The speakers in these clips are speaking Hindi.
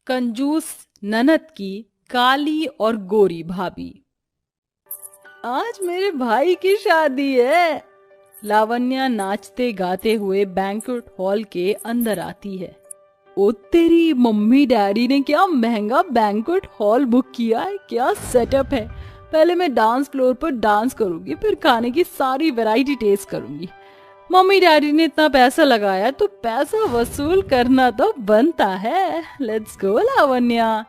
कंजूस ननद की काली और गोरी भाभी। आज मेरे भाई की शादी है। लावण्या नाचते गाते हुए बैंक्वेट हॉल के अंदर आती है। ओ तेरी मम्मी डैडी ने क्या महंगा बैंक्वेट हॉल बुक किया है, क्या सेटअप है। पहले मैं डांस फ्लोर पर डांस करूंगी, फिर खाने की सारी वैरायटी टेस्ट करूंगी। मम्मी डैडी ने इतना पैसा लगाया तो पैसा वसूल करना तो बनता है। Let's go Lavanya.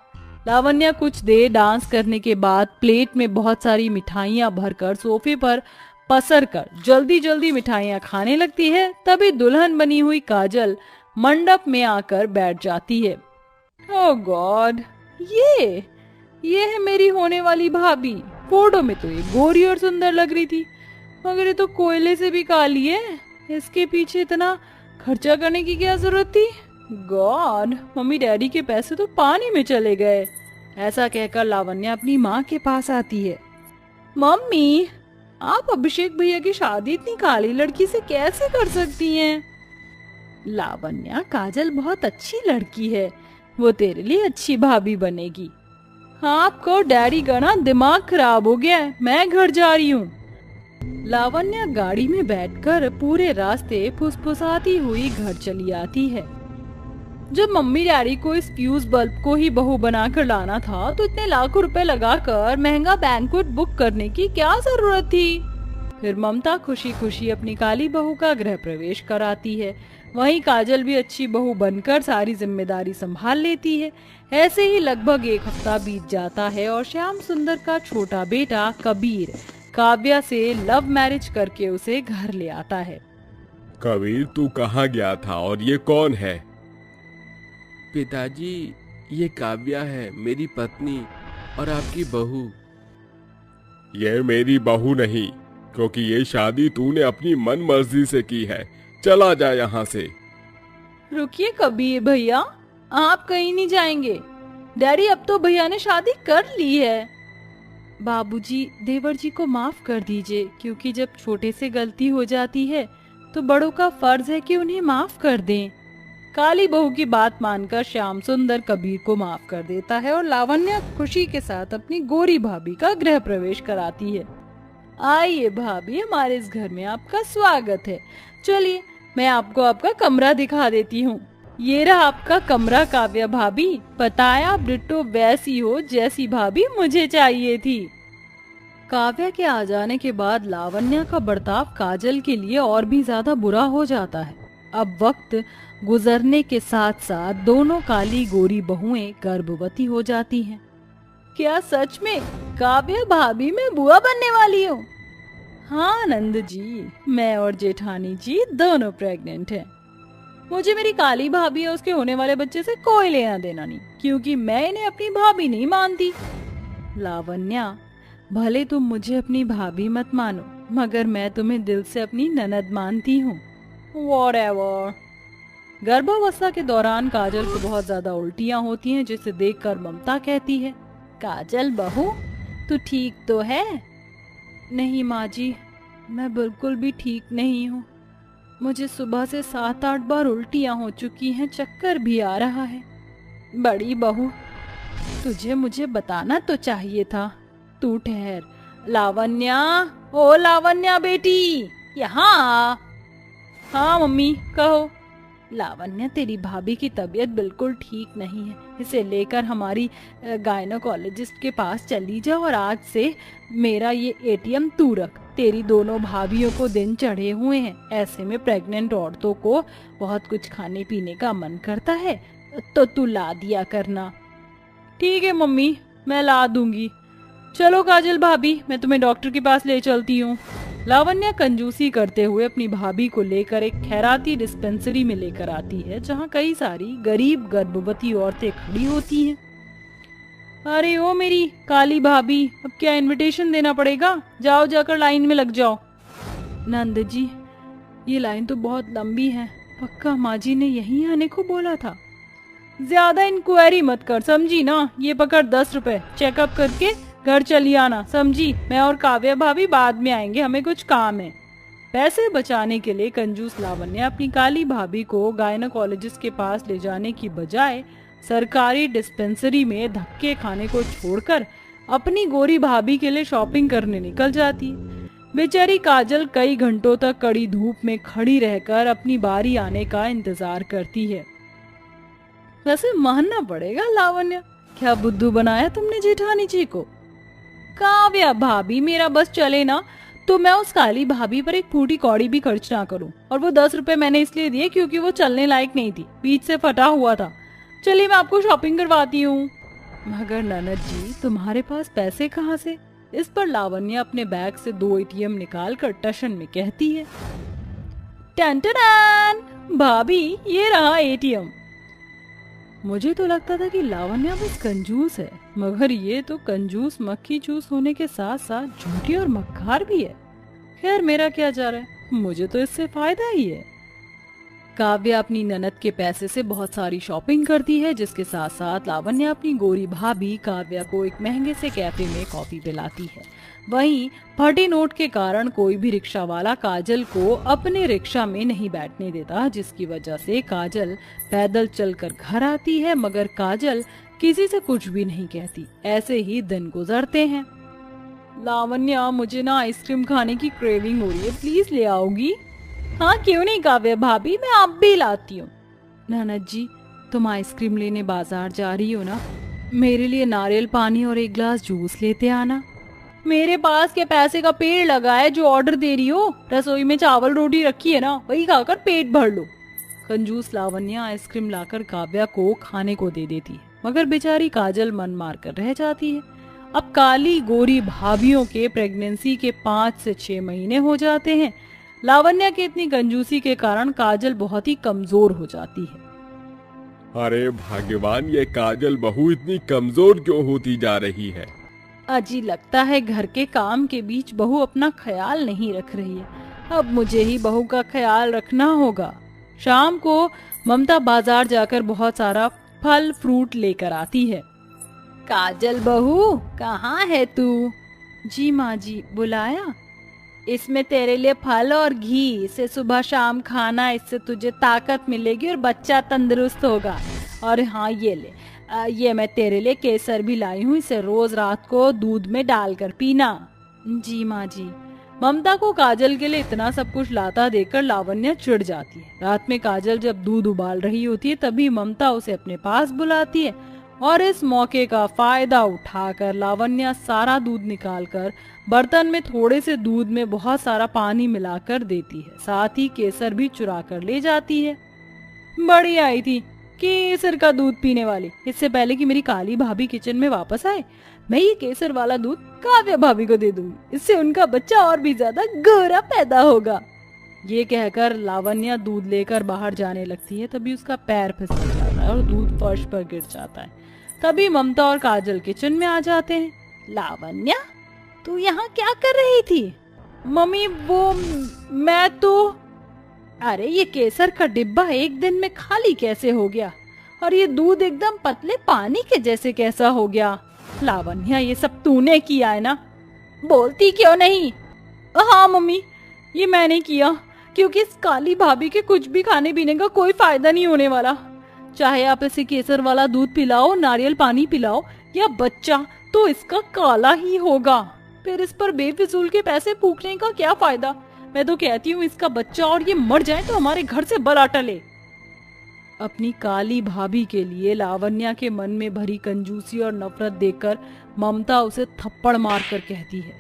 लावण्या कुछ देर डांस करने के बाद प्लेट में बहुत सारी मिठाइयाँ भरकर सोफे पर पसर कर जल्दी जल्दी मिठाइयाँ खाने लगती है। तभी दुल्हन बनी हुई काजल मंडप में आकर बैठ जाती है। ओह गॉड, ये है मेरी होने वाली भाभी। फोटो में तो ये गोरी और सुंदर लग रही थी, मगर ये तो कोयले से भी काली है। इसके पीछे इतना खर्चा करने की क्या जरूरत थी। गॉड, मम्मी डैडी के पैसे तो पानी में चले गए। ऐसा कहकर लावण्या अपनी माँ के पास आती है। मम्मी, आप अभिषेक भैया की शादी इतनी काली लड़की से कैसे कर सकती हैं? लावण्या, काजल बहुत अच्छी लड़की है, वो तेरे लिए अच्छी भाभी बनेगी। हाँ, आपको डैडी का ना दिमाग खराब हो गया है, मैं घर जा रही हूँ। लावण्या गाड़ी में बैठकर पूरे रास्ते फुसफुसाती हुई घर चली आती है। जब मम्मी डैडी को इस फ्यूज बल्ब को ही बहू बनाकर लाना था तो इतने लाखों रुपए लगाकर महंगा बैंक्वेट बुक करने की क्या जरूरत थी। फिर ममता खुशी खुशी अपनी काली बहू का गृह प्रवेश कराती है। वहीं काजल भी अच्छी बहू बनकर सारी जिम्मेदारी संभाल लेती है। ऐसे ही लगभग एक हफ्ता बीत जाता है और श्याम सुंदर का छोटा बेटा कबीर काव्या से लव मैरिज करके उसे घर ले आता है। कबीर, तू कहाँ गया था और ये कौन है? पिताजी, ये काव्या है, मेरी पत्नी और आपकी बहू। ये मेरी बहू नहीं, क्योंकि ये शादी तूने अपनी मन मर्जी से की है। चला जा यहाँ से। रुकिए कबीर भैया, आप कहीं नहीं जाएंगे। डैडी, अब तो भैया ने शादी कर ली है। बाबूजी, देवर जी को माफ कर दीजिए, क्योंकि जब छोटे से गलती हो जाती है तो बड़ों का फर्ज है कि उन्हें माफ कर दें। काली बहू की बात मानकर श्याम सुंदर कबीर को माफ कर देता है और लावण्या खुशी के साथ अपनी गोरी भाभी का गृह प्रवेश कराती है। आइए भाभी, हमारे इस घर में आपका स्वागत है। चलिए, मैं आपको आपका कमरा दिखा देती हूँ। ये रहा आपका कमरा काव्या भाभी। पता है, आप डिट्टो वैसी हो जैसी भाभी मुझे चाहिए थी। काव्या के आ जाने के बाद लावण्या का बर्ताव काजल के लिए और भी ज्यादा बुरा हो जाता है। अब वक्त गुजरने के साथ साथ दोनों काली गोरी बहुएं गर्भवती हो जाती हैं। क्या सच में काव्या भाभी में बुआ बनने वाली हो? हाँ नंद जी, मैं और जेठानी जी दोनों प्रेग्नेंट हैं। मुझे मेरी काली भाभी और उसके होने वाले बच्चे से कोई लेना देना नहीं, क्योंकि मैं इन्हें अपनी भाभी नहीं मानती। लावण्या, भले तुम मुझे अपनी भाभी मत मानो, मगर मैं तुम्हें दिल से अपनी ननद मानती हूँ। Whatever। गर्भावस्था के दौरान काजल को बहुत ज्यादा उल्टियाँ होती हैं, जिसे देखकर ममता कहती है, काजल बहू, तू ठीक तो है? नहीं माँ जी, मैं बिल्कुल भी ठीक नहीं हूँ। मुझे सुबह से 7-8 बार उल्टियाँ हो चुकी हैं, चक्कर भी आ रहा है। बड़ी बहू, तुझे मुझे बताना तो चाहिए था। तू ठहर। लावण्या, ओ लावण्या बेटी, यहाँ आ। हाँ मम्मी, कहो। लावण्या, तेरी भाभी की तबीयत बिल्कुल ठीक नहीं है, इसे लेकर हमारी गायनोकोलॉजिस्ट के पास चली जा और आज से मेरा ये एटीएम तू रख। तेरी दोनों भाभीयों को दिन चढ़े हुए हैं, ऐसे में प्रेग्नेंट औरतों को बहुत कुछ खाने पीने का मन करता है, तो तू ला दिया करना। ठीक है मम्मी, मैं ला दूंगी। चलो काजल भाभी, मैं तुम्हें डॉक्टर के पास ले चलती हूँ। लावण्या कंजूसी करते हुए अपनी भाभी को लेकर एक खैराती डिस्पेंसरी में लेकर आती है, जहाँ कई सारी गरीब गर्भवती औरतें खड़ी होती हैं। अरे ओ मेरी काली भाभी, अब क्या इनविटेशन देना पड़ेगा? जाओ, जाकर लाइन में लग जाओ। नंद जी, ये लाइन तो बहुत लंबी है, पक्का माँ जी ने यहीं आने को बोला था। ज्यादा इंक्वायरी मत कर, समझी ना? ये पकड़ 10 रुपए, चेकअप करके घर चली आना, समझी? मैं और काव्या भाभी बाद में आएंगे, हमें कुछ काम है। पैसे बचाने के लिए कंजूस लावण्या अपनी काली भाभी को गायनोकोलॉजिस्ट के पास ले जाने की बजाय सरकारी डिस्पेंसरी में धक्के खाने को छोड़कर अपनी गोरी भाभी के लिए शॉपिंग करने निकल जाती है। बेचारी काजल कई घंटों तक कड़ी धूप में खड़ी रहकर अपनी बारी आने का इंतजार करती है। वैसे मानना पड़ेगा लावण्य, क्या बुद्धू बनाया तुमने जेठानी जी को। काव्या भाभी, मेरा बस चले ना तो मैं उस काली भाभी पर एक फूटी कौड़ी भी खर्च ना करूं। और वो 10 रुपए मैंने इसलिए दिए क्योंकि वो चलने लायक नहीं थी, बीच से फटा हुआ था। चलिए मैं आपको शॉपिंग करवाती हूँ। मगर ननद जी, तुम्हारे पास पैसे कहाँ से। इस पर लावण्य अपने बैग से 2 एटीएम निकालकर टशन में कहती है, टन टन भाभी, ये रहा एटीएम। मुझे तो लगता था कि लावण्य बस कंजूस है, मगर ये तो कंजूस मक्खी चूस होने के साथ साथ झूठी और मक्कार भी है। खैर मेरा क्या जा रहा है, मुझे तो इससे फायदा ही है। काव्या अपनी ननद के पैसे से बहुत सारी शॉपिंग करती है, जिसके साथ साथ लावण्य अपनी गोरी भाभी काव्या को एक महंगे से कैफे में कॉफी पिलाती है। वहीं फटे नोट के कारण कोई भी रिक्शा वाला काजल को अपने रिक्शा में नहीं बैठने देता, जिसकी वजह से काजल पैदल चलकर घर आती है, मगर काजल किसी से कुछ भी नहीं कहती। ऐसे ही दिन गुजरते हैं। लावण्य, मुझे ना आइसक्रीम खाने की क्रेविंग हो रही है, प्लीज ले आओगी। हाँ क्यों नहीं काव्या भाभी, मैं आप भी लाती हूँ। ननद जी, तुम आइसक्रीम लेने बाजार जा रही हो ना, मेरे लिए नारियल पानी और एक ग्लास जूस लेते आना। मेरे पास के पैसे का पेड़ लगा है, जो ऑर्डर दे रही हो। रसोई में चावल रोटी रखी है ना, वही खाकर पेट भर लो। कंजूस लावण्य आइसक्रीम लाकर काव्या को खाने को दे देती है, मगर बेचारी काजल मन मार कर रह जाती है। अब काली गोरी भाभीियों के प्रेगनेंसी के 5 से 6 महीने हो जाते हैं। लावण्य की इतनी कंजूसी के कारण काजल बहुत ही कमजोर हो जाती है। अरे भगवान, ये काजल बहू इतनी कमजोर क्यों होती जा रही है। अजी लगता है घर के काम के बीच बहू अपना ख्याल नहीं रख रही है। अब मुझे ही बहू का ख्याल रखना होगा। शाम को ममता बाजार जाकर बहुत सारा फल फ्रूट लेकर आती है। काजल बहू, कहाँ है तू। जी माँ जी, बुलाया। इसमें तेरे लिए फल और घी, इसे सुबह शाम खाना, इससे तुझे ताकत मिलेगी और बच्चा तंदुरुस्त होगा। और हाँ ये ले, ये मैं तेरे लिए केसर भी लाई हूँ, इसे रोज रात को दूध में डालकर पीना। जी माँ जी। ममता को काजल के लिए इतना सब कुछ लाता देखकर लावण्य चिढ़ जाती है। रात में काजल जब दूध उबाल रही होती है, तभी ममता उसे अपने पास बुलाती है और इस मौके का फायदा उठाकर लावण्य सारा दूध निकालकर बर्तन में थोड़े से दूध में बहुत सारा पानी मिलाकर देती है। साथ ही केसर भी चुरा कर ले जाती है। बड़ी आई थी केसर का दूध पीने वाली। इससे पहले कि मेरी काली भाभी किचन में वापस आए, मैं ये केसर वाला दूध काव्या भाभी को दे दूंगी। इससे उनका बच्चा और भी ज्यादा गोरा पैदा होगा। ये कहकर लावण्य दूध लेकर बाहर जाने लगती है। तभी उसका पैर फिसल जाता है और दूध फर्श पर गिर जाता है। तभी ममता और काजल किचन में आ जाते हैं। लावण्य, तू यहाँ क्या कर रही थी। मम्मी वो मैं तो, अरे ये केसर का डिब्बा एक दिन में खाली कैसे हो गया, और ये दूध एकदम पतले पानी के जैसे कैसा हो गया। लावण्य, ये सब तूने किया है ना, बोलती क्यों नहीं। हाँ मम्मी, ये मैंने किया, क्योंकि इस काली भाभी के कुछ भी खाने पीने का कोई फायदा नहीं होने वाला। चाहे आप इसे केसर वाला दूध पिलाओ, नारियल पानी पिलाओ या बच्चा, तो इसका काला ही होगा। फिर इस पर बेफिजूल के पैसे फूकने का क्या फायदा। मैं तो कहती हूँ इसका बच्चा और ये मर जाए तो हमारे घर से बला टले। अपनी काली भाभी के लिए लावण्य के मन में भरी कंजूसी और नफरत देखकर ममता उसे थप्पड़ मारकर कहती है,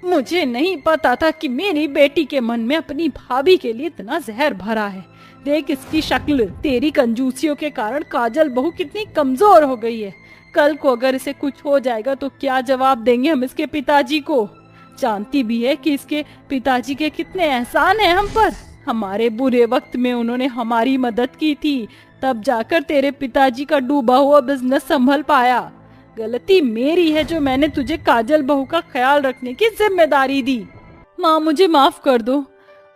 मुझे नहीं पता था कि मेरी बेटी के मन में अपनी भाभी के लिए इतना जहर भरा है। देख इसकी शक्ल, तेरी कंजूसियों के कारण काजल बहू कितनी कमजोर हो गई है। कल को अगर इसे कुछ हो जाएगा तो क्या जवाब देंगे हम इसके पिताजी को। जानती भी है कि इसके पिताजी के कितने एहसान हैं हम पर। हमारे बुरे वक्त में उन्होंने हमारी मदद की थी, तब जाकर तेरे पिताजी का डूबा हुआ बिजनेस संभल पाया। गलती मेरी है जो मैंने तुझे काजल बहू का ख्याल रखने की जिम्मेदारी दी। माँ मुझे माफ कर दो,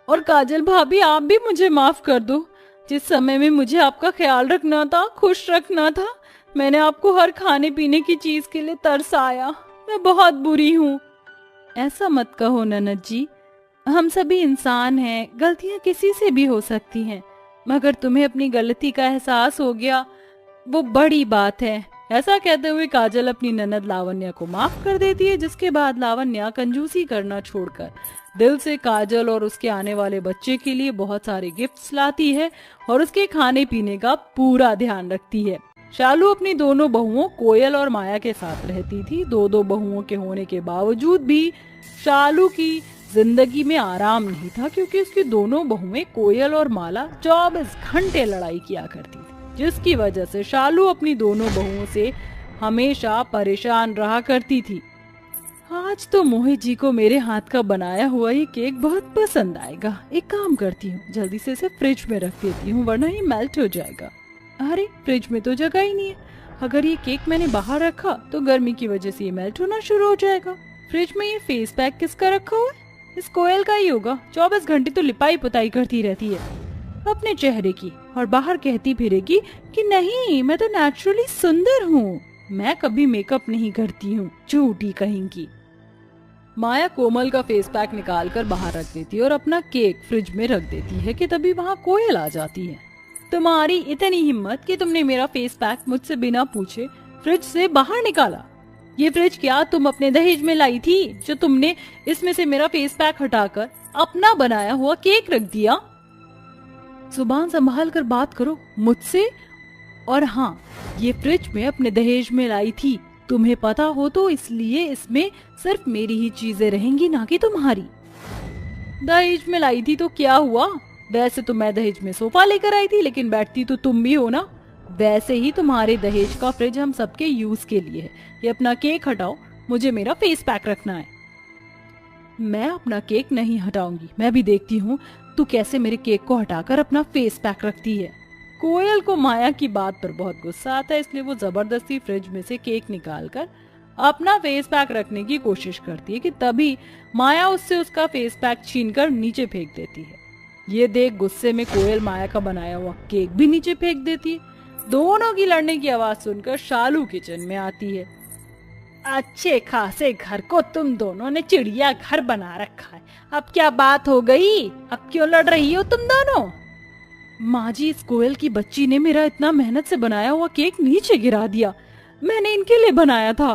और काजल भाभी आप भी मुझे माफ कर दो। जिस समय में मुझे आपका ख्याल रखना था, खुश रखना था, मैंने आपको हर खाने पीने की चीज के लिए तरसाया। मैं बहुत बुरी हूँ। ऐसा मत कहो ननद जी, हम सभी इंसान हैं, गलतियां किसी से भी हो सकती हैं। मगर तुम्हें अपनी गलती का एहसास हो गया, वो बड़ी बात है। ऐसा कहते हुए काजल अपनी ननद लावण्या को माफ कर देती है, जिसके बाद लावण्या कंजूसी करना छोड़कर दिल से काजल और उसके आने वाले बच्चे के लिए बहुत सारे गिफ्ट्स लाती है और उसके खाने पीने का पूरा ध्यान रखती है। शालू अपनी दोनों बहुओं कोयल और माया के साथ रहती थी। दो बहुओं के होने के बावजूद भी शालू की जिंदगी में आराम नहीं था, क्योंकि उसकी दोनों बहुएं कोयल और माला 24 घंटे लड़ाई किया करती थी, जिसकी वजह से शालू अपनी दोनों बहुओं से हमेशा परेशान रहा करती थी। आज तो मोहित जी को मेरे हाथ का बनाया हुआ ये केक बहुत पसंद आएगा। एक काम करती हूँ, जल्दी से इसे फ्रिज में रख देती हूँ, वरना ये मेल्ट हो जाएगा। अरे फ्रिज में तो जगह ही नहीं है। अगर ये केक मैंने बाहर रखा तो गर्मी की वजह से ये मेल्ट होना शुरू हो जाएगा। फ्रिज में ये फेस पैक किसका रखा हुआ है? इस कोयल का ही होगा। 24 घंटे तो लिपाई पुताई करती रहती है अपने चेहरे की, और बाहर कहती फिरेगी कि नहीं, मैं तो नेचुरली सुंदर हूँ, मैं कभी मेकअप नहीं करती हूँ। झूठी कहेंगी। माया कोमल का फेस पैक निकाल कर बाहर रख देती है और अपना केक फ्रिज में रख देती है कि तभी वहाँ कोयल आ जाती है। तुम्हारी इतनी हिम्मत कि तुमने मेरा फेस पैक मुझसे बिना पूछे फ्रिज से बाहर निकाला। ये फ्रिज क्या तुम अपने दहेज में लाई थी, जो तुमने इसमें से मेरा फेस पैक हटाकर अपना बनाया हुआ केक रख दिया? जुबान संभाल कर बात करो मुझसे। और हाँ, ये फ्रिज में अपने दहेज में लाई थी, तुम्हें पता हो तो, इसलिए इसमें सिर्फ मेरी ही चीजें रहेंगी, ना कि तुम्हारी। दहेज में लाई थी तो क्या हुआ? वैसे तो मैं दहेज में सोफा लेकर आई थी, लेकिन बैठती तो तुम भी हो ना। वैसे ही तुम्हारे दहेज का फ्रिज हम सबके यूज के लिए है। ये अपना केक हटाओ, मुझे मेरा फेस पैक रखना है। मैं अपना केक नहीं हटाऊंगी। मैं भी देखती हूँ तू कैसे मेरे केक को हटाकर अपना फेस पैक रखती है। कोयल को माया की बात पर बहुत गुस्सा आता है, इसलिए वो जबरदस्ती फ्रिज में से केक निकालकर अपना फेस पैक रखने की कोशिश करती है कि तभी माया उससे उसका फेस पैक छीनकर नीचे फेंक देती है। ये देख गुस्से में कोयल माया का बनाया हुआ केक भी नीचे फेंक देती है। दोनों की लड़ने की आवाज सुनकर शालू किचन में आती है। अच्छे खासे घर को तुम दोनों ने चिड़िया घर बना रखा है, अब क्या बात हो गई? अब क्यों लड़ रही हो तुम दोनों? माँ जी, इस कोयल की बच्ची ने मेरा इतना मेहनत से बनाया हुआ केक नीचे गिरा दिया। मैंने इनके लिए बनाया था।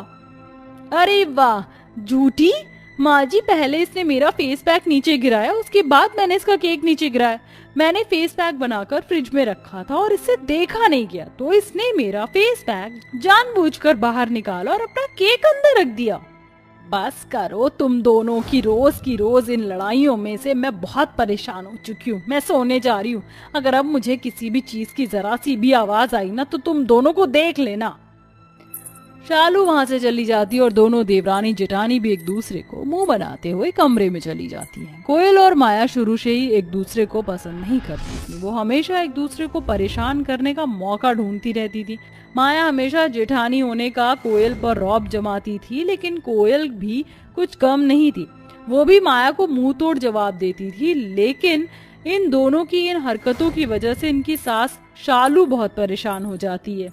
अरे वाह झूठी! माँ जी, पहले इसने मेरा फेस पैक नीचे गिराया, उसके बाद मैंने इसका केक नीचे गिराया। मैंने फेस पैक बनाकर फ्रिज में रखा था और इसे देखा नहीं गया, तो इसने मेरा फेस पैक जानबूझकर बाहर निकाला और अपना केक अंदर रख दिया। बस करो तुम दोनों की रोज इन लड़ाइयों में से मैं बहुत परेशान हो चुकी हूँ। मैं सोने जा रही हूँ। अगर अब मुझे किसी भी चीज की जरा सी भी आवाज आई ना, तो तुम दोनों को देख लेना। शालू वहां से चली जाती है और दोनों देवरानी जेठानी भी एक दूसरे को मुंह बनाते हुए कमरे में चली जाती हैं। कोयल और माया शुरू से ही एक दूसरे को पसंद नहीं करती थी। वो हमेशा एक दूसरे को परेशान करने का मौका ढूंढती रहती थी। माया हमेशा जेठानी होने का कोयल पर रौब जमाती थी, लेकिन कोयल भी कुछ कम नहीं थी। वो भी माया को मुंह तोड़ जवाब देती थी, लेकिन इन दोनों की इन हरकतों की वजह से इनकी सास शालू बहुत परेशान हो जाती है।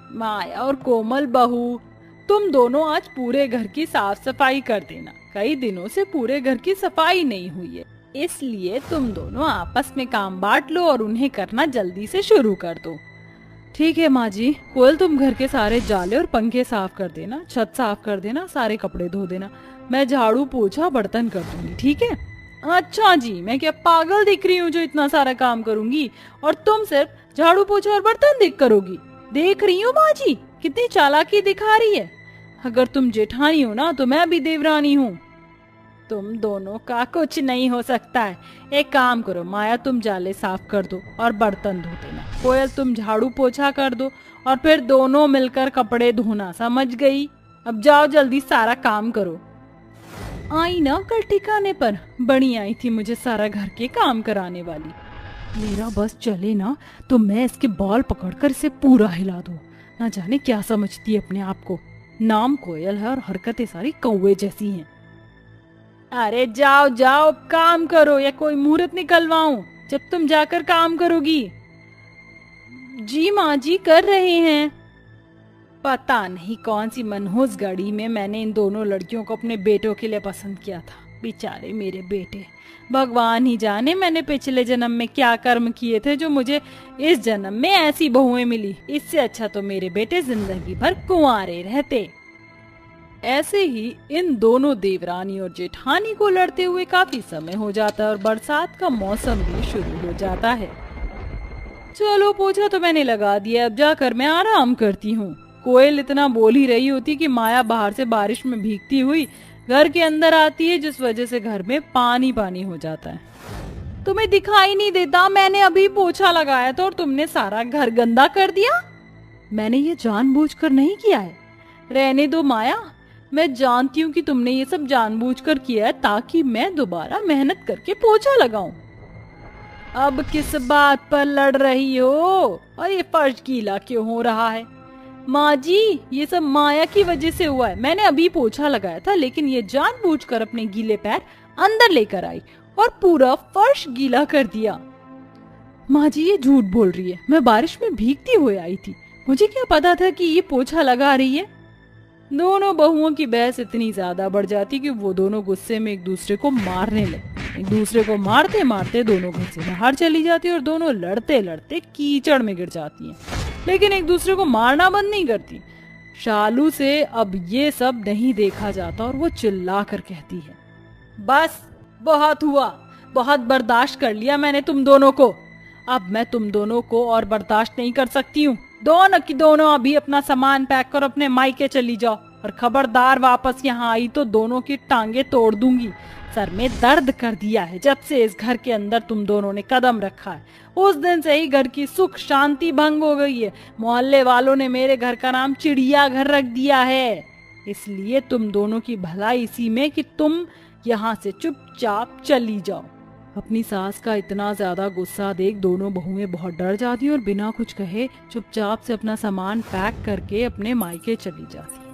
माया और कोमल बहू, तुम दोनों आज पूरे घर की साफ सफाई कर देना। कई दिनों से पूरे घर की सफाई नहीं हुई है, इसलिए तुम दोनों आपस में काम बांट लो और उन्हें करना जल्दी से शुरू कर दो। ठीक है माँ जी। कोयल, तुम घर के सारे जाले और पंखे साफ कर देना, छत साफ कर देना, सारे कपड़े धो देना। मैं झाड़ू पोछा बर्तन कर दूंगी, ठीक है? अच्छा जी, मैं क्या पागल दिख रही हूँ जो इतना सारा काम करूंगी और तुम सिर्फ झाड़ू पोछा और बर्तन देख करोगी? देख रही हूँ माँ जी, कितनी चालाकी दिखा रही है। अगर तुम जेठानी हो ना, तो मैं भी देवरानी हूँ। तुम दोनों का कुछ नहीं हो सकता है। एक काम करो माया, तुम जाले साफ कर दो और बर्तन धो देना। कोयल, तुम झाड़ू पोछा कर दो और फिर दोनों मिलकर कपड़े धोना, समझ गई? अब जाओ जल्दी सारा काम करो। आई ना कल ठिकाने पर, बड़ी आई थी मुझे सारा घर के काम कराने वाली। मेरा बस चले ना तो मैं इसके बाल पकड़कर इसे पूरा हिला दूं। ना जाने क्या समझती है अपने आप को। नाम कोयल है और हरकतें सारी कौवे जैसी हैं। अरे जाओ जाओ काम करो, या कोई मुहूर्त निकलवाऊं जब तुम जाकर काम करोगी? जी माँ जी, कर रहे हैं। पता नहीं कौन सी मनहूस घड़ी में मैंने इन दोनों लड़कियों को अपने बेटों के लिए पसंद किया था, बेचारे मेरे बेटे, भगवान ही जाने मैंने पिछले जन्म में क्या कर्म किए थे जो मुझे इस जन्म में ऐसी बहुएं मिली। इससे अच्छा तो मेरे बेटे जिंदगी भर कुंवारे रहते। ऐसे ही इन दोनों देवरानी और जेठानी को लड़ते हुए काफी समय हो जाता है और बरसात का मौसम भी शुरू हो जाता है। चलो पोछा तो मैंने लगा दिया, अब जाकर मैं आराम करती हूँ। कोयल इतना बोल ही रही होती कि माया बाहर से बारिश में भीगती हुई घर के अंदर आती है, जिस वजह से घर में पानी पानी हो जाता है। तुम्हें दिखाई नहीं देता? मैंने अभी पोछा लगाया था और तुमने सारा घर गंदा कर दिया। मैंने ये जानबूझकर नहीं किया है। रहने दो माया, मैं जानती हूँ कि तुमने ये सब जानबूझकर किया है ताकि मैं दोबारा मेहनत करके पोछा लगाऊं। अब किस बात पर लड़ रही हो और ये फर्श गीला क्यों हो रहा है? माँ जी, ये सब माया की वजह से हुआ है। मैंने अभी पोछा लगाया था लेकिन ये जानबूझकर अपने गीले पैर अंदर लेकर आई और पूरा फर्श गीला कर दिया। माँ जी ये झूठ बोल रही है, मैं बारिश में भीगती हुई आई थी, मुझे क्या पता था कि ये पोछा लगा रही है। दोनों बहुओं की बहस इतनी ज्यादा बढ़ जाती कि वो दोनों गुस्से में एक दूसरे को मारने लगे। एक दूसरे को मारते मारते दोनों घर से बाहर चली जाती और दोनों लड़ते लड़ते कीचड़ में गिर जाती हैं, लेकिन एक दूसरे को मारना बंद नहीं करती। शालू से अब ये सब नहीं देखा जाता और वो चिल्ला कर कहती है, बस बहुत हुआ, बहुत बर्दाश्त कर लिया मैंने तुम दोनों को। अब मैं तुम दोनों को और बर्दाश्त नहीं कर सकती हूँ। दोनों की दोनों अभी अपना सामान पैक कर अपने मायके चली जाओ और खबरदार वापस यहाँ आई तो दोनों की टांगे तोड़ दूंगी। सर में दर्द कर दिया है जब से इस घर के अंदर तुम दोनों ने कदम रखा है। उस दिन से ही घर की सुख शांति भंग हो गई है। मोहल्ले वालों ने मेरे घर का नाम चिड़िया घर रख दिया है। इसलिए तुम दोनों की भलाई इसी में कि तुम यहाँ से चुपचाप चली जाओ। अपनी सास का इतना ज्यादा गुस्सा देख दोनों बहुएं बहुत डर जाती और बिना कुछ कहे चुपचाप से अपना सामान पैक करके अपने मायके चली जाती।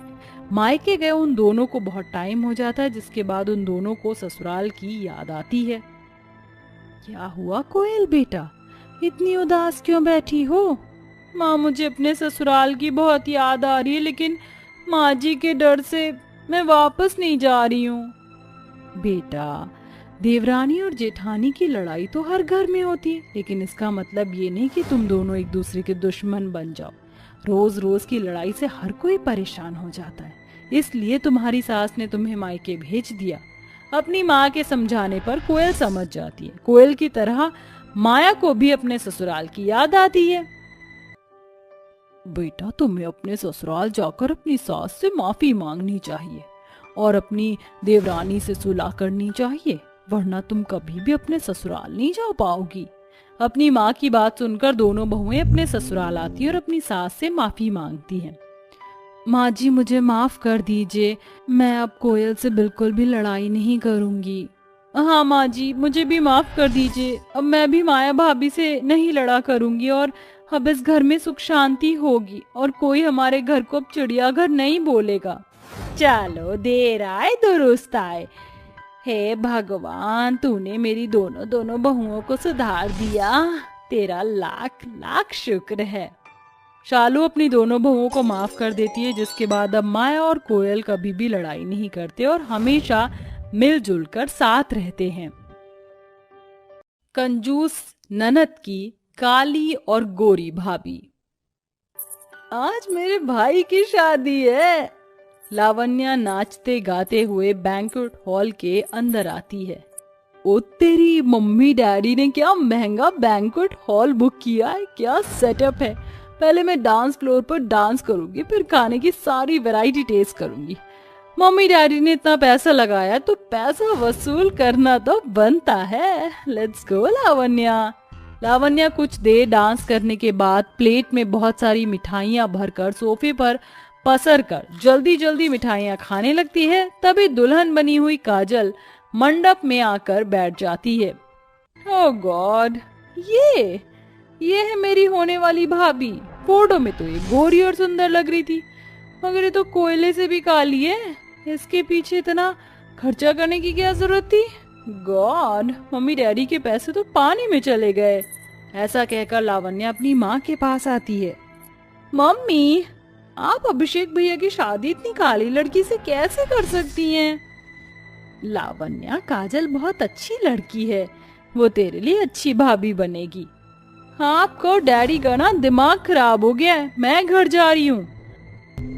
मायके गए उन दोनों को बहुत टाइम हो जाता है, जिसके बाद उन दोनों को ससुराल की याद आती है। क्या हुआ कोयल बेटा, इतनी उदास क्यों बैठी हो? माँ मुझे अपने ससुराल की बहुत याद आ रही है, लेकिन माँ जी के डर से मैं वापस नहीं जा रही हूँ। बेटा, देवरानी और जेठानी की लड़ाई तो हर घर में होती है, लेकिन इसका मतलब ये नहीं कि तुम दोनों एक दूसरे के दुश्मन बन जाओ। रोज रोज की लड़ाई से हर कोई परेशान हो जाता है, इसलिए तुम्हारी सास ने तुम्हें मायके भेज दिया। अपनी माँ के समझाने पर कोयल समझ जाती है। कोयल की तरह माया को भी अपने ससुराल की याद आती है। बेटा, तुम्हें अपने ससुराल जाकर अपनी सास से माफी मांगनी चाहिए और अपनी देवरानी से सुलह करनी चाहिए, वरना तुम कभी भी अपने ससुराल नहीं जा पाओगी। अपनी माँ की बात सुनकर दोनों बहुएं अपने ससुराल आती और अपनी सास से माफी मांगती हैं। माँ जी मुझे माफ कर दीजिए, मैं अब कोयल से बिल्कुल भी लड़ाई नहीं करूंगी। हाँ माँ जी, मुझे भी माफ कर दीजिए, अब मैं भी माया भाभी से नहीं लड़ा करूंगी और अब इस घर में सुख शांति होगी और कोई हमारे घर को अब चिड़ियाघर नहीं बोलेगा। चलो, देर आए दुरुस्त आए। हे भगवान, तूने मेरी दोनों बहुओं को सुधार दिया, तेरा लाख लाख शुक्र है। शालू अपनी दोनों बहुओं को माफ कर देती है, जिसके बाद अब माया और कोयल कभी भी लड़ाई नहीं करते और हमेशा मिलजुल कर साथ रहते हैं। कंजूस ननद की काली और गोरी भाभी। आज मेरे भाई की शादी है। लावण्या नाचते गाते हुए बैंक्वेट हॉल के अंदर आती है। ओ तेरी मम्मी डैडी ने क्या महंगा बैंक्वेट हॉल बुक किया है, क्या सेटअप है। पहले मैं डांस फ्लोर पर डांस करूंगी, फिर खाने की सारी वैरायटी टेस्ट करूंगी। मम्मी डैडी ने इतना पैसा लगाया तो पैसा वसूल करना तो बनता है। Let's go Lavanya. लावण्या कुछ देर डांस करने के बाद प्लेट में बहुत सारी मिठाइयाँ भरकर सोफे पर पसर कर जल्दी जल्दी मिठाइयाँ खाने लगती है। तभी दुल्हन बनी हुई काजल मंडप में आकर बैठ जाती है। ओह गॉड, ये है मेरी होने वाली भाभी। फोटो में तो ये गोरी और सुंदर लग रही थी, मगर ये तो कोयले से भी काली है। इसके पीछे इतना खर्चा करने की क्या जरूरत थी? गॉड, मम्मी डैडी के पैसे तो पानी में चले गए। ऐसा कहकर लावण्या अपनी माँ के पास आती है। मम्मी, आप अभिषेक भैया की शादी इतनी काली लड़की से कैसे कर सकती हैं? लावण्या, काजल बहुत अच्छी लड़की है, वो तेरे लिए अच्छी भाभी बनेगी। हाँ, आपको डैडी का ना दिमाग खराब हो गया है, मैं घर जा रही हूँ।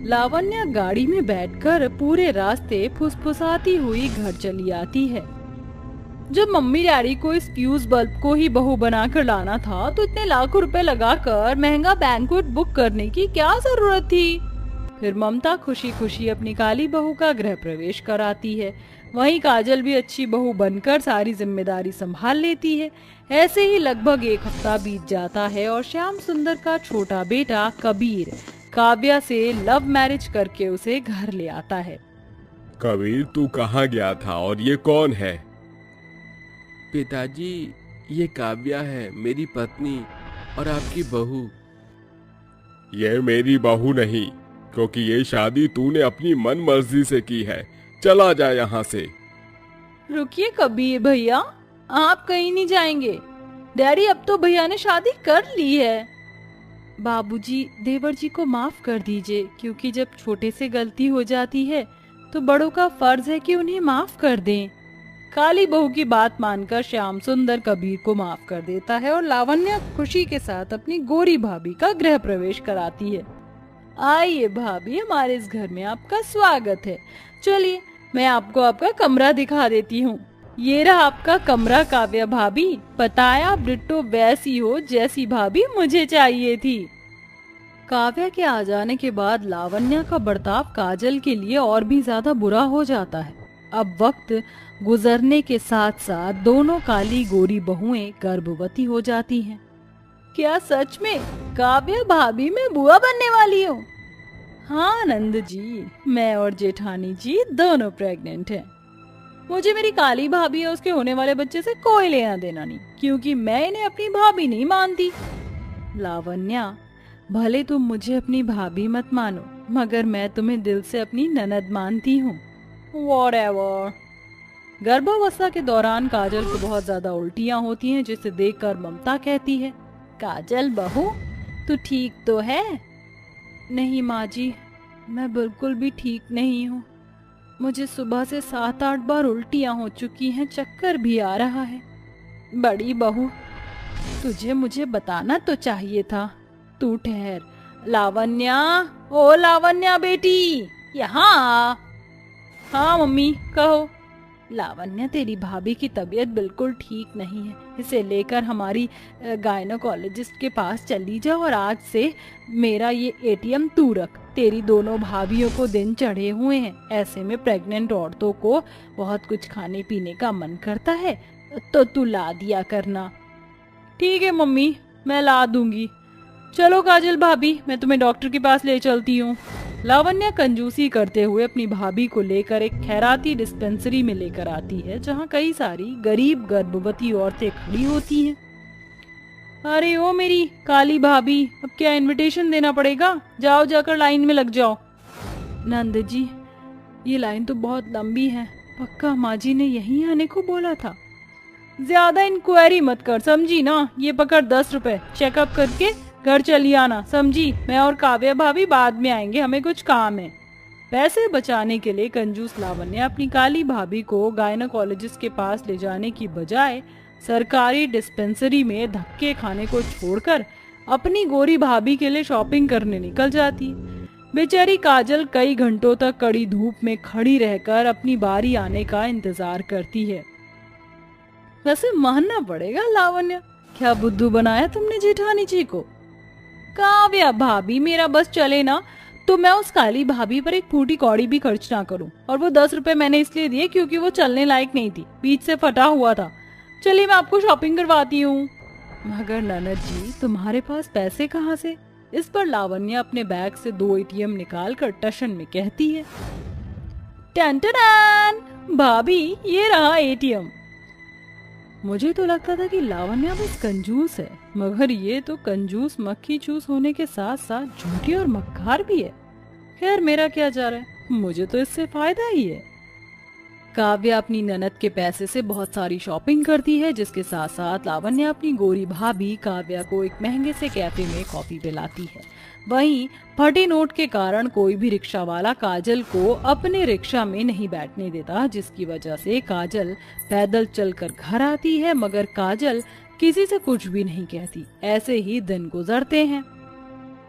लावण्या गाड़ी में बैठकर पूरे रास्ते फुसफुसाती हुई घर चली आती है। जब मम्मी डैडी को इस फ्यूज बल्ब को ही बहू बनाकर लाना था तो इतने लाखों रुपए लगाकर महंगा बैंक्वेट बुक करने की क्या जरूरत थी। फिर ममता खुशी खुशी अपनी काली बहू का गृह प्रवेश कराती है। वहीं काजल भी अच्छी बहू बनकर सारी जिम्मेदारी संभाल लेती है। ऐसे ही लगभग एक हफ्ता बीत जाता है और श्याम सुंदर का छोटा बेटा कबीर काव्या से लव मैरिज करके उसे घर ले आता है। कबीर, तू कहाँ गया था और ये कौन है? पिताजी, ये काव्या है, मेरी पत्नी और आपकी बहू। ये मेरी बहू नहीं, क्योंकि ये शादी तूने अपनी मन मर्जी से की है। चला जा यहाँ से। रुकिए कबीर भैया, आप कहीं नहीं जाएंगे। डैडी, अब तो भैया ने शादी कर ली है। बाबूजी, देवर जी को माफ कर दीजिए, क्योंकि जब छोटे से गलती हो जाती है तो बड़ों का फर्ज है कि उन्हें माफ कर दें। काली बहू की बात मानकर श्याम सुंदर कबीर को माफ कर देता है और लावण्या खुशी के साथ अपनी गोरी भाभी का गृह प्रवेश कराती है। आइए भाभी, हमारे इस घर में आपका स्वागत है। चलिए, मैं आपको आपका कमरा दिखा देती हूँ। ये रहा आपका कमरा काव्या भाभी। पता है, आप डिट्टो वैसी हो जैसी भाभी मुझे चाहिए थी। काव्या के आ जाने के बाद लावण्या का बर्ताव काजल के लिए और भी ज्यादा बुरा हो जाता है। अब वक्त गुजरने के साथ साथ दोनों काली गोरी बहुएं गर्भवती हो जाती हैं। क्या सच में काव्या भाभी में बुआ बनने वाली हो? हाँ नंद जी, मैं और जेठानी जी दोनों प्रेग्नेंट हैं। मुझे मेरी काली भाभी और उसके होने वाले बच्चे से कोई लेना देना नहीं, क्योंकि मैं इन्हें अपनी भाभी नहीं मानती। लावण्या, भले तुम मुझे अपनी भाभी मत मानो, मगर मैं तुम्हें दिल से अपनी ननद मानती हूँ। Whatever। गर्भावस्था के दौरान काजल को बहुत ज्यादा उल्टियाँ होती हैं, जिसे देखकर ममता कहती है, काजल बहू, तू ठीक तो है? नहीं माँ जी, मैं बिल्कुल भी ठीक नहीं हूँ। मुझे सुबह से 7-8 बार उल्टियाँ हो चुकी हैं, चक्कर भी आ रहा है। बड़ी बहू, तुझे मुझे बताना तो चाहिए था। तू ठहर। लावण्या, ओ लावण्या बेटी, यहाँ। हाँ मम्मी, कहो। लावण्या, तेरी भाभी की तबीयत बिल्कुल ठीक नहीं है, इसे लेकर हमारी गायनोकोलॉजिस्ट के पास चली जा और आज से मेरा ये एटीएम तू रख। तेरी दोनों भाभियों को दिन चढ़े हुए हैं, ऐसे में प्रेग्नेंट औरतों को बहुत कुछ खाने पीने का मन करता है, तो तू ला दिया करना। ठीक है मम्मी, मैं ला दूंगी। चलो काजल भाभी, मैं तुम्हें डॉक्टर के पास ले चलती हूँ। लावण्या कंजूसी करते हुए अपनी भाभी को लेकर एक खैराती डिस्पेंसरी में लेकर आती है, जहाँ कई सारी गरीब गर्भवती औरतें खड़ी होती हैं। अरे ओ मेरी काली भाभी, अब क्या इनविटेशन देना पड़ेगा? जाओ, जाकर लाइन में लग जाओ। नंद जी, ये लाइन तो बहुत लंबी है, पक्का माँ जी ने यहीं आने को बोला था। ज्यादा इंक्वायरी मत कर, समझी ना? ये पकड़ 10 रुपए, चेकअप करके घर चली आना, समझी? मैं और काव्या भाभी बाद में आएंगे, हमें कुछ काम है। पैसे बचाने के लिए कंजूस लावण्या अपनी काली भाभी को गायनोकोलॉजिस्ट के पास ले जाने की बजाय सरकारी डिस्पेंसरी में धक्के खाने को छोड़कर अपनी गोरी भाभी के लिए शॉपिंग करने निकल जाती। बेचारी काजल कई घंटों तक कड़ी धूप में खड़ी रहकर अपनी बारी आने का इंतजार करती है। वैसे मानना पड़ेगा लावण्या, क्या बुद्धू बनाया तुमने जेठानी जी को। काव्या भाभी, मेरा बस चले ना तो मैं उस काली भाभी पर एक फूटी कौड़ी भी खर्च ना करूं। और वो 10 रुपए मैंने इसलिए दिए क्योंकि वो चलने लायक नहीं थी, बीच से फटा हुआ था। चलिए मैं आपको शॉपिंग करवाती हूँ। मगर ननद जी, तुम्हारे पास पैसे कहाँ से? इस पर लावण्या अपने बैग से 2 एटीएम निकाल कर टशन में कहती है, टन टन, भाभी ये रहा एटीएम। मुझे तो लगता था कि लावण्या बस कंजूस है, मगर ये तो कंजूस मक्खी चूस होने के साथ साथ झूठी और मक्कार भी है। खैर मेरा क्या जा रहा है, मुझे तो इससे फायदा ही है। काव्या अपनी ननद के पैसे से बहुत सारी शॉपिंग करती है, जिसके साथ साथ लावण्या अपनी गोरी भाभी काव्या को एक महंगे से कैफे में कॉफी पिलाती है। वहीं फटे नोट के कारण कोई भी रिक्शा वाला काजल को अपने रिक्शा में नहीं बैठने देता, जिसकी वजह से काजल पैदल चलकर घर आती है, मगर काजल किसी से कुछ भी नहीं कहती। ऐसे ही दिन गुजरते हैं।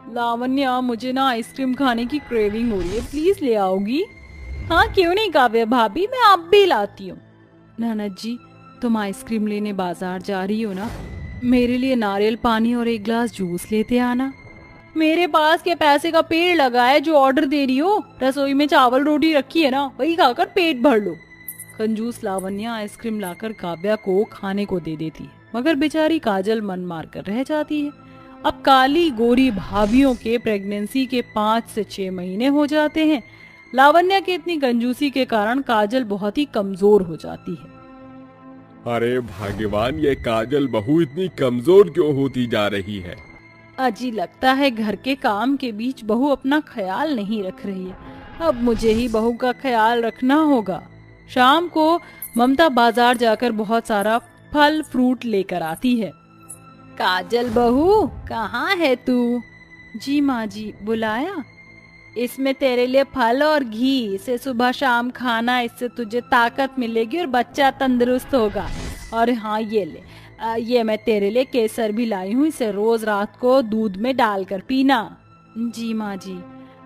लावण्या, मुझे ना आइसक्रीम खाने की क्रेविंग हो रही है, प्लीज ले आओगी? हाँ क्यों नहीं काव्या भाभी, मैं आप भी लाती हूँ। ननद जी, तुम आइसक्रीम लेने बाजार जा रही हो ना, मेरे लिए नारियल पानी और एक ग्लास जूस लेते आना। मेरे पास के पैसे का पेड़ लगा है, जो ऑर्डर दे रही हो। रसोई में चावल रोटी रखी है ना, वही खाकर पेट भर लो। कंजूस लावण्या आइसक्रीम लाकर काव्या को खाने को दे देती है, मगर बेचारी काजल मन मार कर रह जाती है। अब काली गोरी भाभीियों के प्रेगनेंसी के 5 से 6 महीने हो जाते हैं। लावण्या की इतनी कंजूसी के कारण काजल बहुत ही कमजोर हो जाती है। अरे भगवान, ये काजल बहू इतनी कमजोर क्यों होती जा रही है? अजी लगता है घर के काम के बीच बहू अपना ख्याल नहीं रख रही है। अब मुझे ही बहू का ख्याल रखना होगा। शाम को ममता बाजार जाकर बहुत सारा फल फ्रूट लेकर आती है। काजल बहू, कहाँ है तू? जी माँ जी, बुलाया? इसमें तेरे लिए फल और घी, इसे सुबह शाम खाना, इससे तुझे ताकत मिलेगी और बच्चा तंदुरुस्त होगा। और हाँ ये ले, ये मैं तेरे लिए केसर भी लाई हूँ, इसे रोज रात को दूध में डालकर पीना। जी माँ जी।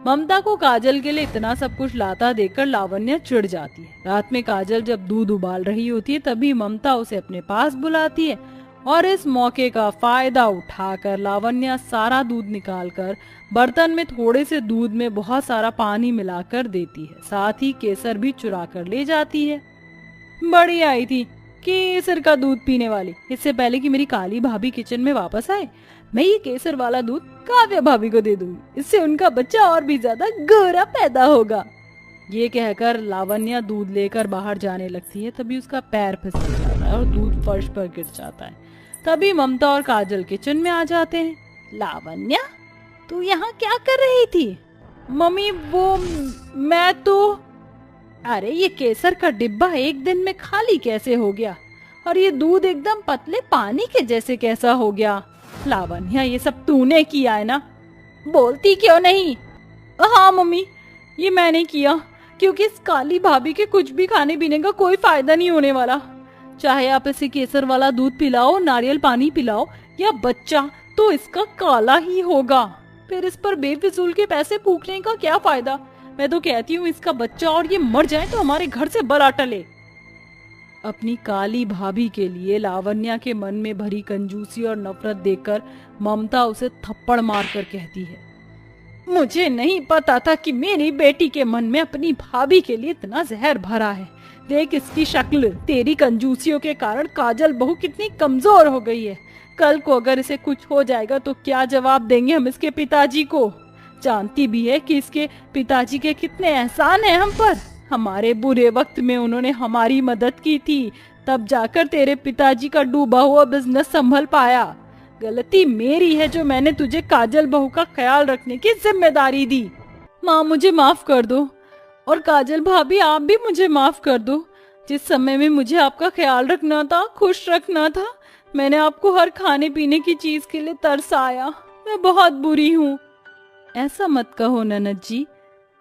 ममता को काजल के लिए इतना सब कुछ लाता देखकर लावण्या चिढ़ जाती है। रात में काजल जब दूध उबाल रही होती है, तभी ममता उसे अपने पास बुलाती है और इस मौके का फायदा उठाकर लावण्या सारा दूध निकालकर बर्तन में थोड़े से दूध में बहुत सारा पानी मिलाकर देती है। साथ ही केसर भी चुरा कर ले जाती है। बड़ी आई थी केसर का दूध पीने वाली। इससे पहले कि मेरी काली भाभी किचन में वापस आए, मैं ये केसर वाला दूध काव्या भाभी को दे दूंगी, इससे उनका बच्चा और भी ज्यादा गोरा पैदा होगा। ये कहकर लावण्या दूध लेकर बाहर जाने लगती है, तभी उसका पैर फिसल जाता है और दूध फर्श पर गिर जाता है। तभी ममता और काजल किचन में आ जाते हैं। लावण्या, तू यहाँ क्या कर रही थी? मम्मी वो मैं तो, अरे ये केसर का डिब्बा एक दिन में खाली कैसे हो गया, और ये दूध एकदम पतले पानी के जैसे कैसा हो गया? लावण्या, ये सब तूने किया है ना? बोलती क्यों नहीं? हाँ मम्मी, ये मैंने किया, क्योंकि इस काली भाभी के कुछ भी खाने पीने का कोई फायदा नहीं होने वाला। चाहे आप इसे केसर वाला दूध पिलाओ, नारियल पानी पिलाओ या बच्चा, तो इसका काला ही होगा। फिर इस पर बेफिजूल के पैसे फूकने का क्या फायदा? मैं तो कहती हूँ इसका बच्चा और ये मर जाए तो हमारे घर से बला टले। अपनी काली भाभी के लिए लावण्या के मन में भरी कंजूसी और नफरत देखकर ममता उसे थप्पड़ मारकर कहती है, मुझे नहीं पता था कि मेरी बेटी के मन में अपनी भाभी के लिए इतना जहर भरा है। देख इसकी शक्ल, तेरी कंजूसियों के कारण काजल बहू कितनी कमजोर हो गई है। कल को अगर इसे कुछ हो जाएगा तो क्या जवाब देंगे हम इसके पिताजी को? जानती भी है कि इसके पिताजी के कितने एहसान हैं हम पर। हमारे बुरे वक्त में उन्होंने हमारी मदद की थी, तब जाकर तेरे पिताजी का डूबा हुआ बिजनेस संभल पाया। गलती मेरी है जो मैंने तुझे काजल बहू का ख्याल रखने की जिम्मेदारी दी। माँ मुझे माफ कर दो, और काजल भाभी आप भी मुझे माफ कर दो। जिस समय में मुझे आपका ख्याल रखना था, खुश रखना था, मैंने आपको हर खाने पीने की चीज के लिए तरस आया। मैं बहुत बुरी हूँ। ऐसा मत कहो ननद जी,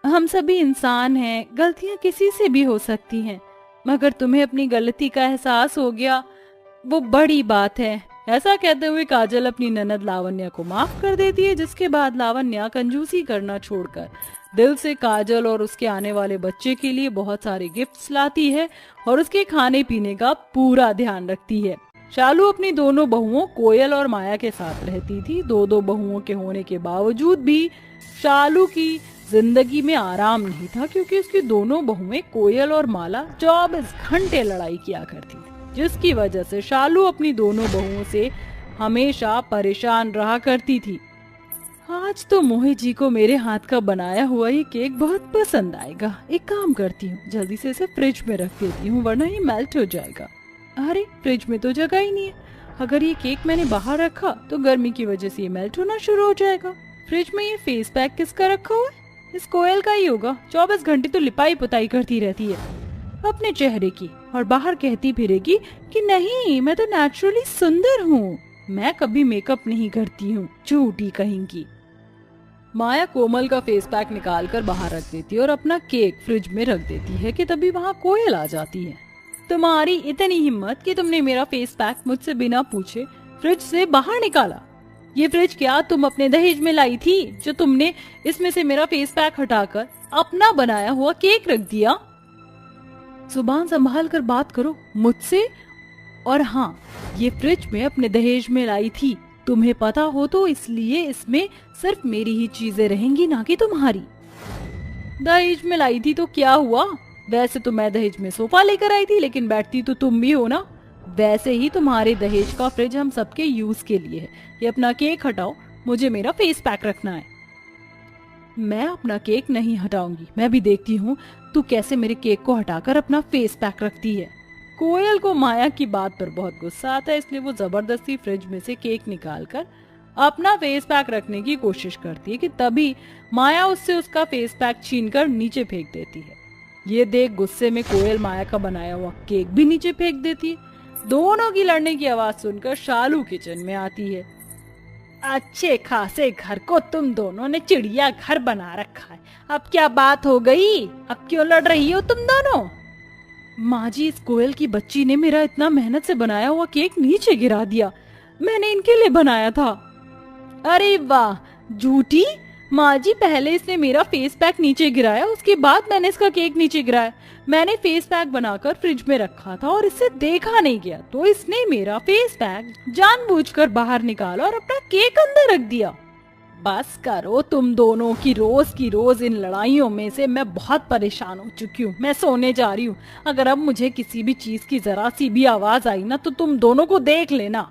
हम सभी इंसान हैं, गलतियां किसी से भी हो सकती हैं, मगर तुम्हें अपनी गलती का एहसास हो गया, वो बड़ी बात है। ऐसा कहते हुए काजल अपनी ननद लावण्या को माफ कर देती है, जिसके बाद लावण्या कंजूसी करना छोड़कर दिल से काजल और उसके आने वाले बच्चे के लिए बहुत सारे गिफ्ट्स लाती है और उसके खाने पीने का पूरा ध्यान रखती है। शालू अपनी दोनों बहुओं कोयल और माया के साथ रहती थी। दो बहुओं के होने के बावजूद भी शालू की जिंदगी में आराम नहीं था, क्योंकि उसकी दोनों बहुएं कोयल और माला 24 घंटे लड़ाई किया करती थी, जिसकी वजह से शालू अपनी दोनों बहुओं से हमेशा परेशान रहा करती थी। आज तो मोहित जी को मेरे हाथ का बनाया हुआ ये केक बहुत पसंद आएगा। एक काम करती हूँ, जल्दी से इसे फ्रिज में रख देती हूँ, वरना ये मेल्ट हो जाएगा। अरे फ्रिज में तो जगह ही नहीं है। अगर ये केक मैंने बाहर रखा तो गर्मी की वजह से ये मेल्ट होना शुरू हो जाएगा। फ्रिज में ये फेस पैक किसका रखा हुआ है? इस कोयल का ही होगा। 24 घंटे तो लिपाई पुताई करती रहती है। अपने चेहरे की और बाहर कहती फिरेगी कि नहीं, मैं तो नेचुरली सुंदर हूँ, मैं कभी मेकअप नहीं करती हूँ, झूठी कहेंगी। माया कोमल का फेस पैक निकाल कर बाहर रख देती है और अपना केक फ्रिज में रख देती है कि तभी वहाँ कोयल आ जाती है। तुम्हारी इतनी हिम्मत कि तुमने मेरा फेस पैक मुझसे बिना पूछे फ्रिज से बाहर निकाला। ये फ्रिज क्या तुम अपने दहेज में लाई थी, जो तुमने इसमें से मेरा फेस पैक हटाकर अपना बनाया हुआ केक रख दिया? जुबान संभाल कर बात करो मुझसे। और हाँ, ये फ्रिज में अपने दहेज में लाई थी, तुम्हें पता हो तो, इसलिए इसमें सिर्फ मेरी ही चीजें रहेंगी, ना कि तुम्हारी। दहेज में लाई थी तो क्या हुआ? वैसे तो मैं दहेज में सोफा लेकर आई थी, लेकिन बैठती तो तुम भी हो ना। वैसे ही तुम्हारे दहेज का फ्रिज हम सबके यूज के लिए है। ये अपना केक हटाओ, मुझे मेरा फेस पैक रखना है। मैं अपना केक नहीं हटाऊंगी, मैं भी देखती हूँ तू कैसे मेरे केक को हटाकर अपना फेस पैक रखती है। कोयल को माया की बात पर बहुत गुस्सा आता है, इसलिए वो जबरदस्ती फ्रिज में से केक निकालकर अपना फेस पैक रखने की कोशिश करती है कि तभी माया उससे उसका फेस पैक छीनकर नीचे फेंक देती है। ये देख गुस्से में कोयल माया का बनाया हुआ केक भी नीचे फेंक देती है। दोनों की लड़ने की आवाज सुनकर शालू किचन में आती है। अच्छे खासे घर को तुम दोनों ने चिड़िया घर बना रखा है, अब क्या बात हो गई? अब क्यों लड़ रही हो तुम दोनों? माँ जी, इस कोयल की बच्ची ने मेरा इतना मेहनत से बनाया हुआ केक नीचे गिरा दिया, मैंने इनके लिए बनाया था। अरे वाह झूठी माँ जी, पहले इसने मेरा फेस पैक नीचे गिराया, उसके बाद मैंने इसका केक नीचे गिराया। मैंने फेस पैक बनाकर फ्रिज में रखा था और इससे देखा नहीं गया, तो इसने मेरा फेस पैक जानबूझकर बाहर निकाला और अपना केक अंदर रख दिया। बस करो तुम दोनों की रोज इन लड़ाइयों में से मैं बहुत परेशान हो चुकी हूँ। मैं सोने जा रही हूँ। अगर अब मुझे किसी भी चीज की जरा सी भी आवाज आई ना तो तुम दोनों को देख लेना।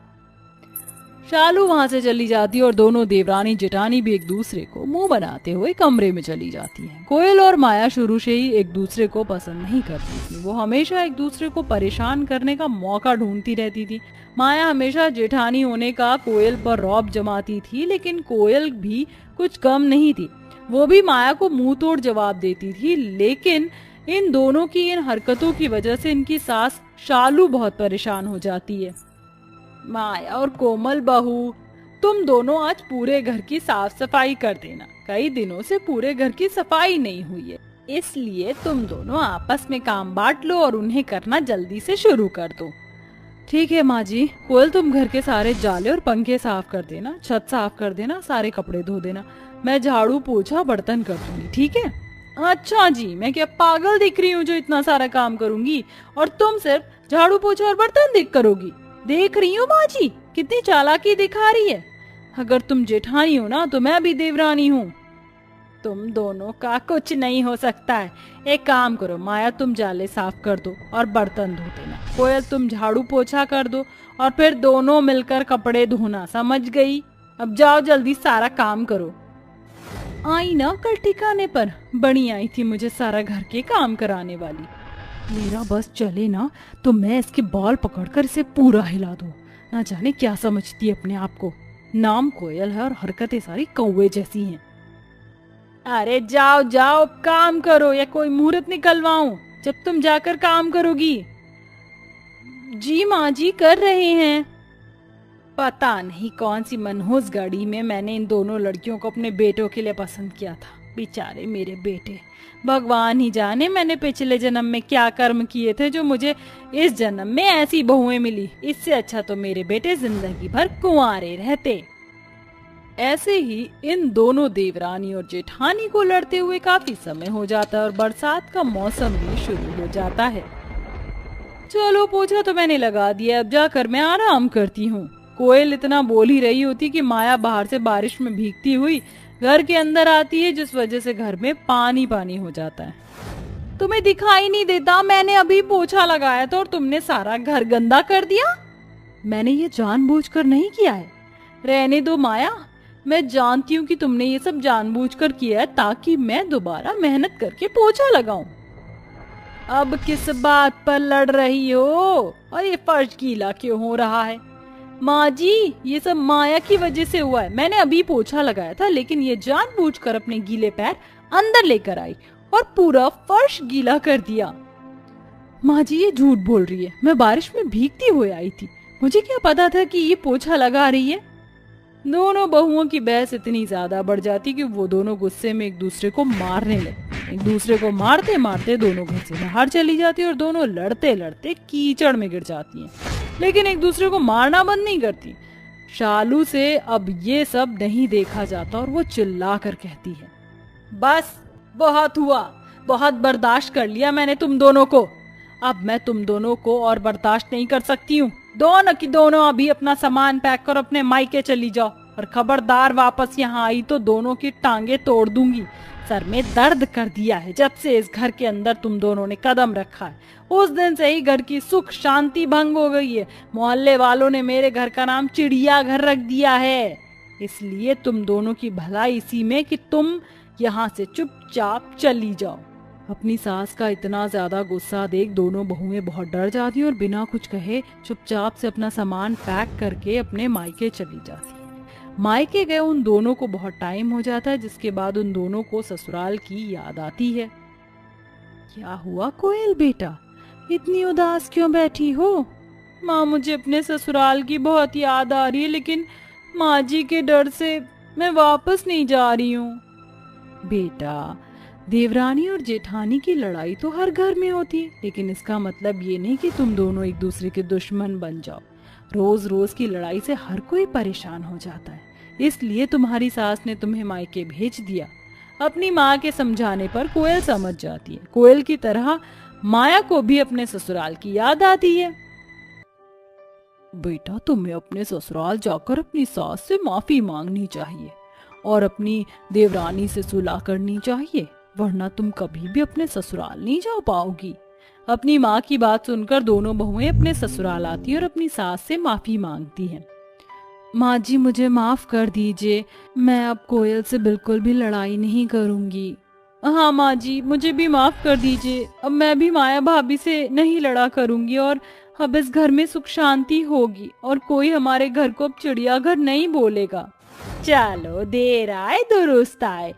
शालू वहाँ से चली जाती है और दोनों देवरानी जेठानी भी एक दूसरे को मुंह बनाते हुए कमरे में चली जाती हैं। कोयल और माया शुरू से ही एक दूसरे को पसंद नहीं करती थी, वो हमेशा एक दूसरे को परेशान करने का मौका ढूंढती रहती थी। माया हमेशा जेठानी होने का कोयल पर रौब जमाती थी, लेकिन कोयल भी कुछ कम नहीं थी, वो भी माया को मुंह तोड़ जवाब देती थी। लेकिन इन दोनों की इन हरकतों की वजह से इनकी सास शालू बहुत परेशान हो जाती है। माया और कोमल बहू, तुम दोनों आज पूरे घर की साफ सफाई कर देना, कई दिनों से पूरे घर की सफाई नहीं हुई है, इसलिए तुम दोनों आपस में काम बांट लो और उन्हें करना जल्दी से शुरू कर दो। ठीक है माँ जी। कोयल, तुम घर के सारे जाले और पंखे साफ कर देना, छत साफ कर देना, सारे कपड़े धो देना, मैं झाड़ू पोछा बर्तन कर दूंगी, ठीक है? अच्छा जी, मैं क्या पागल दिख रही हूँ जो इतना सारा काम करूंगी और तुम सिर्फ झाड़ू पोछा और बर्तन देख करोगी? देख रही हो माँ जी, कितनी चालाकी दिखा रही है। अगर तुम जेठानी हो ना तो मैं भी देवरानी हूँ, तुम दोनों का कुछ नहीं हो सकता है। एक काम करो माया, तुम जाले साफ कर दो और बर्तन धो देना, कोयल तुम झाड़ू पोछा कर दो और फिर दोनों मिलकर कपड़े धोना, समझ गई? अब जाओ जल्दी सारा काम करो। आई ना कल ठिकाने पर, बड़ी आई थी मुझे सारा घर के काम कराने वाली। मेरा बस चले ना तो मैं इसके बाल पकड़कर इसे पूरा हिला दूं। ना जाने क्या समझती है अपने आप को, नाम कोयल है और हरकतें सारी कौवे जैसी हैं। अरे जाओ जाओ काम करो या कोई मुहूर्त निकलवाऊं जब तुम जाकर काम करोगी? जी माँ जी कर रहे हैं। पता नहीं कौन सी मनहूस गाड़ी में मैंने इन दोनों लड़कियों को अपने बेटों के लिए पसंद किया था। बेचारे मेरे बेटे, भगवान ही जाने मैंने पिछले जन्म में क्या कर्म किए थे जो मुझे इस जन्म में ऐसी बहुएं मिली। इससे अच्छा तो मेरे बेटे जिंदगी भर कुंवारे रहते। ऐसे ही इन दोनों देवरानी और जेठानी को लड़ते हुए काफी समय हो जाता है और बरसात का मौसम भी शुरू हो जाता है। चलो पोछा तो मैंने लगा दिया, अब जाकर मैं आराम करती हूँ। कोयल इतना बोल ही रही होती कि माया बाहर से बारिश में भीगती हुई घर के अंदर आती है, जिस वजह से घर में पानी पानी हो जाता है। तुम्हें दिखाई नहीं देता? मैंने अभी पोछा लगाया था और तुमने सारा घर गंदा कर दिया। मैंने ये जानबूझकर नहीं किया है। रहने दो माया, मैं जानती हूँ कि तुमने ये सब जानबूझकर किया है ताकि मैं दोबारा मेहनत करके पोछा लगाऊं। अब किस बात पर लड़ रही हो और ये फर्श गीला क्यों हो रहा है? माँ जी, ये सब माया की वजह से हुआ है। मैंने अभी पोछा लगाया था, लेकिन ये जानबूझकर अपने गीले पैर अंदर लेकर आई और पूरा फर्श गीला कर दिया। माँ जी ये झूठ बोल रही है, मैं बारिश में भीगती हुई आई थी, मुझे क्या पता था कि ये पोछा लगा रही है। दोनों बहुओं की बहस इतनी ज्यादा बढ़ जाती कि वो दोनों गुस्से में एक दूसरे को मारने लगे। एक दूसरे को मारते मारते दोनों घर से बाहर चली जाती और दोनों लड़ते लड़ते कीचड़ में गिर जाती हैं, लेकिन एक दूसरे को मारना बंद नहीं करती। शालू से अब ये सब नहीं देखा जाता और वो चिल्ला कर कहती है, बस बहुत हुआ, बहुत बर्दाश्त कर लिया मैंने तुम दोनों को, अब मैं तुम दोनों को और बर्दाश्त नहीं कर सकती हूँ। दोनों की दोनों अभी अपना सामान पैक कर अपने मायके चली जाओ, और खबरदार वापस यहाँ आई तो दोनों की टांगे तोड़ दूंगी। सर में दर्द कर दिया है जब से इस घर के अंदर तुम दोनों ने कदम रखा है, उस दिन से ही घर की सुख शांति भंग हो गई है। मोहल्ले वालों ने मेरे घर का नाम चिड़िया घर रख दिया है, इसलिए तुम दोनों की भलाई इसी में कि तुम यहाँ से चुपचाप चली जाओ। अपनी सास का इतना ज्यादा गुस्सा देख दोनों बहुएं बहुत डर जाती और बिना कुछ कहे चुपचाप से अपना सामान पैक करके अपने मायके चली जाती। मायके गए उन दोनों को बहुत टाइम हो जाता है, जिसके बाद उन दोनों को ससुराल की याद आती है। क्या हुआ कोयल बेटा, इतनी उदास क्यों बैठी हो? माँ मुझे अपने ससुराल की बहुत याद आ रही है, लेकिन माँ जी के डर से मैं वापस नहीं जा रही हूँ। बेटा देवरानी और जेठानी की लड़ाई तो हर घर में होती है, लेकिन इसका मतलब ये नहीं कि तुम दोनों एक दूसरे के दुश्मन बन जाओ। रोज रोज की लड़ाई से हर कोई परेशान हो जाता है, इसलिए तुम्हारी सास ने तुम्हें मायके भेज दिया। अपनी माँ के समझाने पर कोयल समझ जाती है। कोयल की तरह माया को भी अपने ससुराल की याद आती है। बेटा तुम्हें अपने ससुराल जाकर अपनी सास से माफी मांगनी चाहिए और अपनी देवरानी से सुलह करनी चाहिए, वरना तुम कभी भी अपने ससुराल नहीं जा पाओगी। अपनी माँ की बात सुनकर दोनों बहुएं अपने ससुराल आती और अपनी सास से माफी मांगती हैं। माँ जी मुझे माफ कर दीजिए, मैं अब कोयल से बिल्कुल भी लड़ाई नहीं करूंगी। हाँ माँ जी मुझे भी माफ कर दीजिए, अब मैं भी माया भाभी से नहीं लड़ा करूंगी और अब इस घर में सुख शांति होगी और कोई हमारे घर को अब चिड़ियाघर नहीं बोलेगा। चलो देर आए दुरुस्त आए,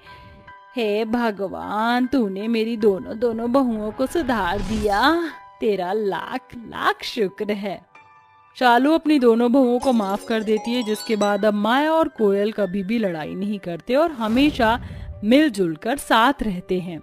हे भगवान तूने मेरी दोनों बहुओं को सुधार दिया, तेरा लाख लाख शुक्र है। शालू अपनी दोनों बहुओं को माफ कर देती है, जिसके बाद अब माया और कोयल कभी भी लड़ाई नहीं करते और हमेशा मिलजुल कर साथ रहते हैं।